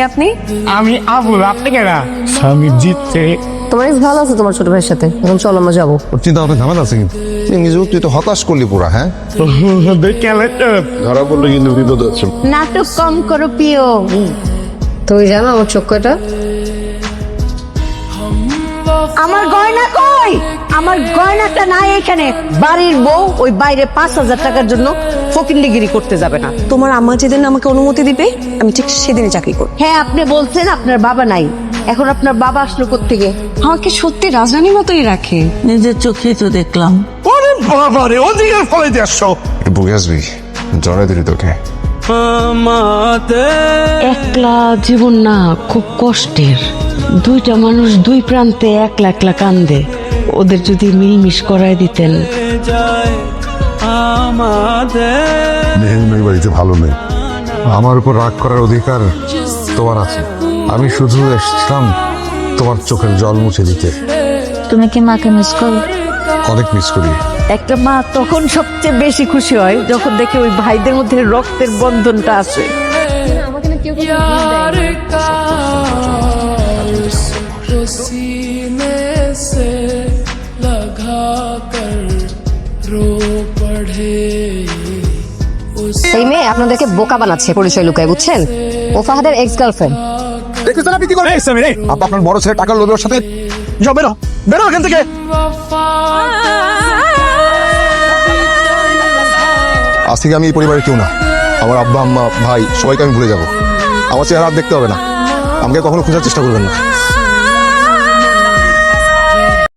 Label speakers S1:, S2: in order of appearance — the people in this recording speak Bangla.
S1: আপনি?
S2: আমি আবুল, আপনি কেনা? স্বামী জিতছে।
S1: তোমার এক্স ভালো আছে তোমার ছোট ভাইয়ের সাথে? এখন চলো আমরা যাবো।
S3: চিন্তা ভাবনা ঝামেলা আছে কিন্তু তুই তো হতাশ করলি পুরা। হ্যাঁ,
S4: ধরা পড়লে কিন্তু বিপদ আছে।
S1: নাটক কম করো প্রিয়। তুমি জানো আমার চোখ কয়টা? আমার গয়না কই? আমার গয়নাটা নাই এখানে। বাড়ির বউ ওই বাইরে 5,000 টাকার জন্য ফকিন্ডিগিরি করতে যাবে না।
S5: তোমার আম্মা যেদিন আমাকে অনুমতি দিবে আমি ঠিক সেদিনই চাকরি করব।
S1: হ্যাঁ, আপনি বলছেন আপনার বাবা নাই, এখন আপনার বাবা আসলো কোত্থেকে?
S5: আমাকে সত্যি রাজরানীর মতোই রাখে।
S6: নিজের চোখেই তো দেখলাম।
S2: ওরে বাবা রে, ওদিকে ফলে দিয়ে আসছো।
S3: বুকে আসবি, জড়াই দিলি তোকে।
S6: একলা জীবন না খুব কষ্টের। দুইটা মানুষ দুই প্রান্তে একলা একলা কান্দে। ওদের যদি মিলমিশ করায় দিতেন।
S4: মেহের বাড়িতে ভালো নেই, আমার উপর রাগ করার অধিকার তোমার আছে। আমি শুধু এসেছিলাম তোমার চোখের জল মুছে দিতে।
S7: তুমি কি মাকে মিস করো?
S4: অনেক মিস করি।
S1: একটা মা তখন সবচেয়ে বেশি খুশি হয় যখন দেখে ওই ভাইদের মধ্যে রক্তের বন্ধনটা আছে। এই মেয়ে আপনাদেরকে বোকা বানাচ্ছে পরিচয় লুকায়, বুঝছেন? ও ফাহাদের এক্স গার্লফ্রেন্ড।
S3: আপনার বড় ছেলে টাকার লোভের সাথে
S2: যাও, বেরো বেরো এখান থেকে।
S3: আজ থেকে আমি এই পরিবারের কেউ না। আমার আব্বা আম্মা ভাই সবাইকে আমি ভুলে যাবো। আমার চেহারা আর দেখতে হবে না। আমাকে কখনো খোঁজার চেষ্টা করবেন না।